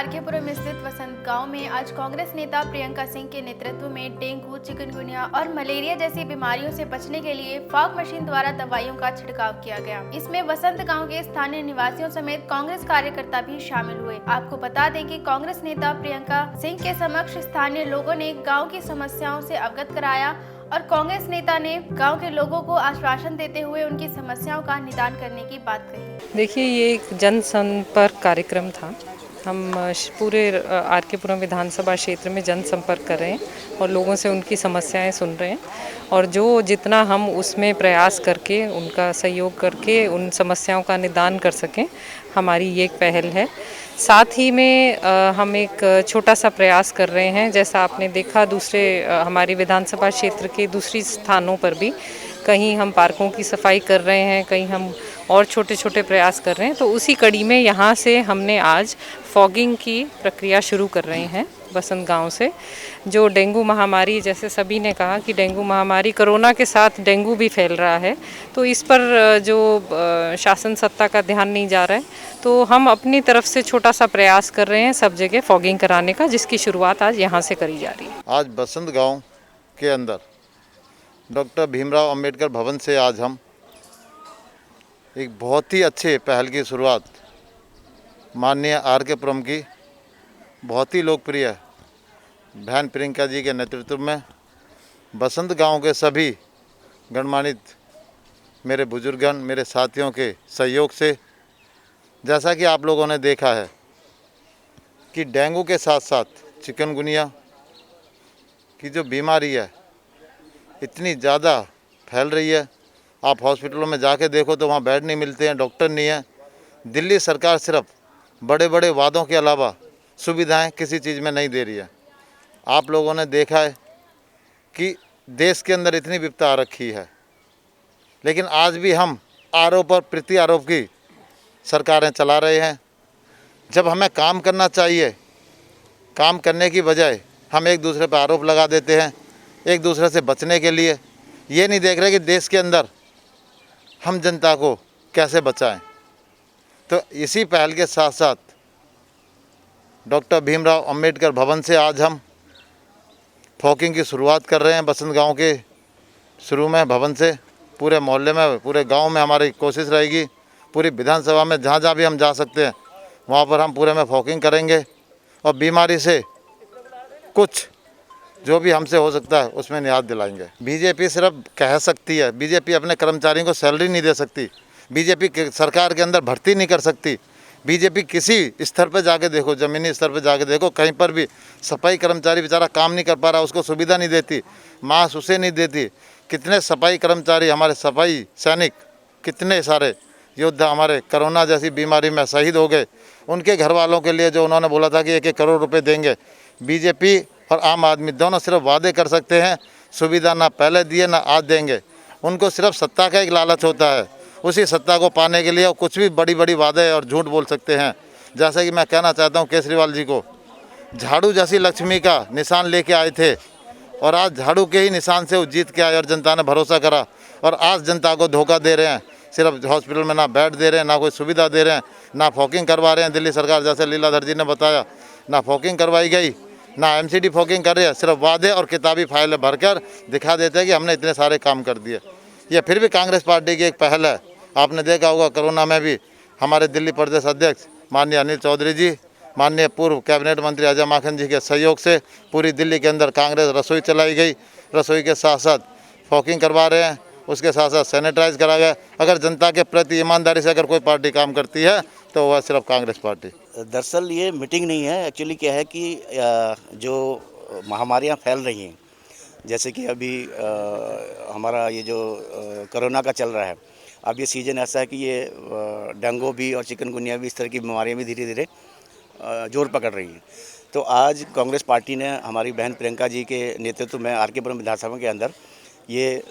आरकेपुरम स्थित वसंत गांव में आज कांग्रेस नेता प्रियंका सिंह के नेतृत्व में डेंगू, चिकनगुनिया और मलेरिया जैसी बीमारियों से बचने के लिए फॉग मशीन द्वारा दवाइयों का छिड़काव किया गया। इसमें वसंत गांव के स्थानीय निवासियों समेत कांग्रेस कार्यकर्ता भी शामिल हुए। आपको बता दें कि कांग्रेस नेता प्रियंका सिंह के समक्ष स्थानीय लोगों ने गाँव की समस्याओं से अवगत कराया और कांग्रेस नेता ने गांव के लोगों को आश्वासन देते हुए उनकी समस्याओं का निदान करने की बात कही। देखिए, ये एक जन संपर्क कार्यक्रम था। हम पूरे आरकेपुरम विधानसभा क्षेत्र में जन संपर्क कर रहे हैं और लोगों से उनकी समस्याएं सुन रहे हैं और जितना हम उसमें प्रयास करके उनका सहयोग करके उन समस्याओं का निदान कर सकें, हमारी ये एक पहल है। साथ ही में हम एक छोटा सा प्रयास कर रहे हैं। जैसा आपने देखा दूसरे हमारी विधानसभा क्षेत्र के दूसरी स्थानों पर भी कहीं हम पार्कों की सफाई कर रहे हैं, कहीं हम और छोटे छोटे प्रयास कर रहे हैं। तो उसी कड़ी में यहाँ से हमने आज फॉगिंग की प्रक्रिया शुरू कर रहे हैं वसंत गांव से। जो डेंगू महामारी, जैसे सभी ने कहा कि डेंगू महामारी, कोरोना के साथ डेंगू भी फैल रहा है, तो इस पर जो शासन सत्ता का ध्यान नहीं जा रहा है, तो हम अपनी तरफ से छोटा सा प्रयास कर रहे हैं सब जगह फॉगिंग कराने का, जिसकी शुरुआत आज यहाँ से करी जा रही है। आज बसंत गांव के अंदर डॉक्टर भीमराव अंबेडकर भवन से आज हम एक बहुत ही अच्छे पहल की शुरुआत माननीय आरकेपुरम की बहुत ही लोकप्रिय बहन प्रियंका जी के नेतृत्व में बसंत गांव के सभी गणमान्य मेरे बुजुर्गन, मेरे साथियों के सहयोग से, जैसा कि आप लोगों ने देखा है कि डेंगू के साथ साथ चिकनगुनिया की जो बीमारी है इतनी ज़्यादा फैल रही है। आप हॉस्पिटलों में जाके देखो तो वहाँ बेड नहीं मिलते हैं, डॉक्टर नहीं है। दिल्ली सरकार सिर्फ बड़े बड़े वादों के अलावा सुविधाएं किसी चीज़ में नहीं दे रही है। आप लोगों ने देखा है कि देश के अंदर इतनी विपदा आ रखी है, लेकिन आज भी हम आरोप और प्रति आरोप की सरकारें चला रहे हैं। जब हमें काम करना चाहिए, काम करने की बजाय हम एक दूसरे पर आरोप लगा देते हैं, एक दूसरे से बचने के लिए। ये नहीं देख रहे कि देश के अंदर हम जनता को कैसे बचाएं। तो इसी पहल के साथ साथ डॉक्टर भीमराव अंबेडकर भवन से आज हम फॉगिंग की शुरुआत कर रहे हैं। बसंत गांव के शुरू में भवन से पूरे मोहल्ले में, पूरे गांव में हमारी कोशिश रहेगी, पूरी विधानसभा में जहां जहां भी हम जा सकते हैं वहां पर हम पूरे में फॉगिंग करेंगे और बीमारी से कुछ जो भी हमसे हो सकता है उसमें निजात दिलाएंगे। बीजेपी सिर्फ कह सकती है, बीजेपी अपने कर्मचारियों को सैलरी नहीं दे सकती, बीजेपी सरकार के अंदर भर्ती नहीं कर सकती। बीजेपी किसी स्तर पर जाके देखो, ज़मीनी स्तर पर जाके देखो, कहीं पर भी सफाई कर्मचारी बेचारा काम नहीं कर पा रहा, उसको सुविधा नहीं देती, मास्क उसे नहीं देती। कितने सफाई कर्मचारी, हमारे सफाई सैनिक, कितने सारे योद्धा हमारे कोरोना जैसी बीमारी में शहीद हो गए। उनके घर वालों के लिए जो उन्होंने बोला था कि 1-1 करोड़ रुपये देंगे, बीजेपी और आम आदमी दोनों सिर्फ वादे कर सकते हैं, सुविधा ना पहले दिए ना आज देंगे। उनको सिर्फ सत्ता का एक लालच होता है, उसी सत्ता को पाने के लिए वो कुछ भी बड़ी बड़ी वादे और झूठ बोल सकते हैं। जैसा कि मैं कहना चाहता हूँ केजरीवाल जी को, झाड़ू जैसी लक्ष्मी का निशान लेके आए थे और आज झाड़ू के ही निशान से वो जीत के आए और जनता ने भरोसा करा, और आज जनता को धोखा दे रहे हैं। सिर्फ हॉस्पिटल में ना बेड दे रहे हैं, ना कोई सुविधा दे रहे हैं, ना फॉगिंग करवा रहे हैं। दिल्ली सरकार, जैसे लीलाधर जी ने बताया, ना फॉगिंग करवाई गई, ना एमसीडी फॉगिंग कर रही है। सिर्फ वादे और किताबी फाइलें भरकर दिखा देते हैं कि हमने इतने सारे काम कर दिए। ये फिर भी कांग्रेस पार्टी की एक पहल है। आपने देखा होगा कोरोना में भी हमारे दिल्ली प्रदेश अध्यक्ष माननीय अनिल चौधरी जी, माननीय पूर्व कैबिनेट मंत्री अजय माखन जी के सहयोग से पूरी दिल्ली के अंदर कांग्रेस रसोई चलाई गई। रसोई के साथ साथ फॉगिंग करवा रहे हैं, उसके साथ साथ सैनिटाइज करा गया। अगर जनता के प्रति ईमानदारी से अगर कोई पार्टी काम करती है तो वह सिर्फ कांग्रेस पार्टी। दरअसल ये मीटिंग नहीं है, एक्चुअली क्या है कि जो महामारियां फैल रही हैं, जैसे कि अभी हमारा ये जो कोरोना का चल रहा है, अब ये सीज़न ऐसा है कि ये डेंगू भी और चिकनगुनिया भी, इस तरह की बीमारियां भी धीरे धीरे जोर पकड़ रही हैं। तो आज कांग्रेस पार्टी ने हमारी बहन प्रियंका जी के नेतृत्व में आरकेपुरम विधानसभा के अंदर ये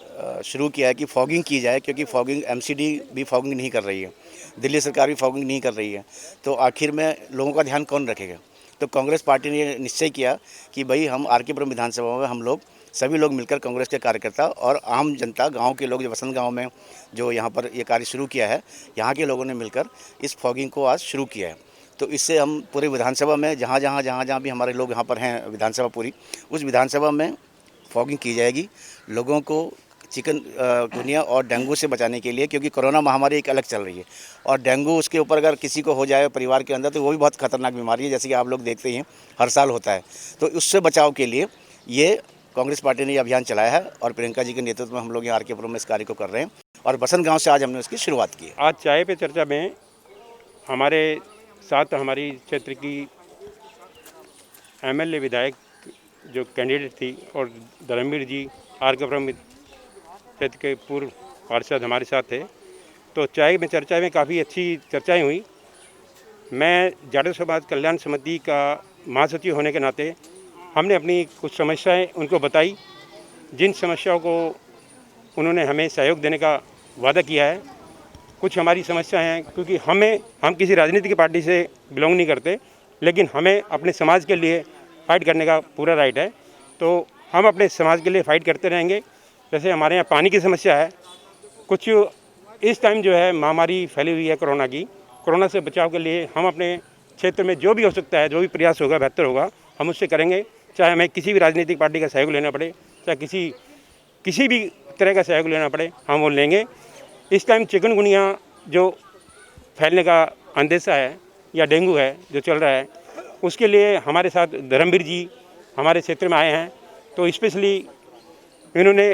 शुरू किया है कि फॉगिंग की जाए, क्योंकि फॉगिंग एमसीडी भी फॉगिंग नहीं कर रही है, दिल्ली सरकार भी फॉगिंग नहीं कर रही है, तो आखिर में लोगों का ध्यान कौन रखेगा। तो कांग्रेस पार्टी ने निश्चय किया कि भाई हम आरकेपुरम विधानसभा में हम लोग सभी लोग मिलकर, कांग्रेस के कार्यकर्ता और आम जनता, गांव के लोग, जो वसंत गांव में जो यहाँ पर ये कार्य शुरू किया है, यहाँ के लोगों ने मिलकर इस फॉगिंग को आज शुरू किया है। तो इससे हम पूरे विधानसभा में जहाँ भी हमारे लोग यहाँ पर हैं, विधानसभा पूरी, उस विधानसभा में फॉगिंग की जाएगी लोगों को चिकनगुनिया और डेंगू से बचाने के लिए, क्योंकि कोरोना महामारी एक अलग चल रही है और डेंगू उसके ऊपर अगर किसी को हो जाए परिवार के अंदर तो वो भी बहुत खतरनाक बीमारी है, जैसे कि आप लोग देखते ही हैं हर साल होता है। तो उससे बचाव के लिए ये कांग्रेस पार्टी ने ये अभियान चलाया है और प्रियंका जी के नेतृत्व में हम लोग यहाँ आर के पुरम में इस कार्य को कर रहे हैं और बसंत गाँव से आज हमने उसकी शुरुआत की है। आज चाय पे चर्चा में हमारे साथ हमारी क्षेत्र की एमएलए विधायक जो कैंडिडेट थी और धर्मवीर जी आर के पुरम क्षेत्र के पूर्व पार्षद हमारे साथ थे, तो चाय में चर्चा में काफ़ी अच्छी चर्चाएं हुई। मैं जाटव समाज कल्याण समिति का महासचिव होने के नाते हमने अपनी कुछ समस्याएं उनको बताई, जिन समस्याओं को उन्होंने हमें सहयोग देने का वादा किया है। कुछ हमारी समस्याएं हैं क्योंकि हम किसी राजनीतिक पार्टी से बिलोंग नहीं करते, लेकिन हमें अपने समाज के लिए फ़ाइट करने का पूरा राइट है, तो हम अपने समाज के लिए फ़ाइट करते रहेंगे। जैसे हमारे यहाँ पानी की समस्या है, कुछ इस टाइम जो है महामारी फैली हुई है कोरोना की, कोरोना से बचाव के लिए हम अपने क्षेत्र में जो भी हो सकता है, जो भी प्रयास होगा बेहतर होगा, हम उससे करेंगे। चाहे हमें किसी भी राजनीतिक पार्टी का सहयोग लेना पड़े, चाहे किसी भी तरह का सहयोग लेना पड़े, हम वो लेंगे। इस टाइम चिकनगुनिया जो फैलने का अंदेशा है या डेंगू है जो चल रहा है, उसके लिए हमारे साथ धर्मवीर जी हमारे क्षेत्र में आए हैं, तो स्पेशली इन्होंने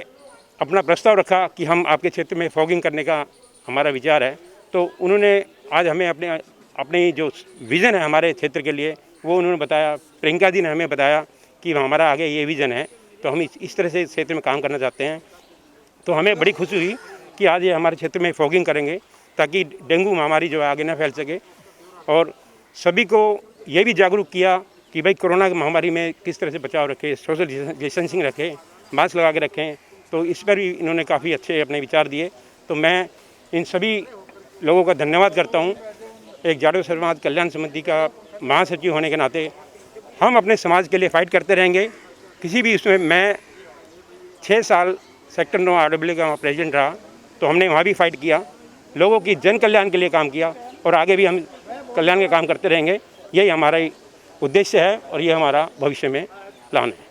अपना प्रस्ताव रखा कि हम आपके क्षेत्र में फॉगिंग करने का हमारा विचार है। तो उन्होंने आज हमें अपने जो विज़न है हमारे क्षेत्र के लिए वो उन्होंने बताया। प्रियंका जी ने हमें बताया कि हमारा आगे ये विज़न है, तो हम इस तरह से क्षेत्र में काम करना चाहते हैं। तो हमें बड़ी खुशी हुई कि आज ये हमारे क्षेत्र में फॉगिंग करेंगे ताकि डेंगू महामारी जो है आगे ना फैल सके, और सभी को ये भी जागरूक किया कि भाई कोरोना महामारी में किस तरह से बचाव रखें, सोशल डिस्टेंसिंग रखें, मास्क लगा के रखें। तो इस पर भी इन्होंने काफ़ी अच्छे अपने विचार दिए। तो मैं इन सभी लोगों का धन्यवाद करता हूँ। एक जाटव समाज कल्याण समिति का महासचिव होने के नाते हम अपने समाज के लिए फ़ाइट करते रहेंगे। किसी भी उसमें मैं 6 साल सेक्टर 9 RWA का प्रेसिडेंट रहा, तो हमने वहाँ भी फ़ाइट किया, लोगों की जन कल्याण के लिए काम किया और आगे भी हम कल्याण के काम करते रहेंगे। यही हमारा उद्देश्य है और ये हमारा भविष्य में प्लान है।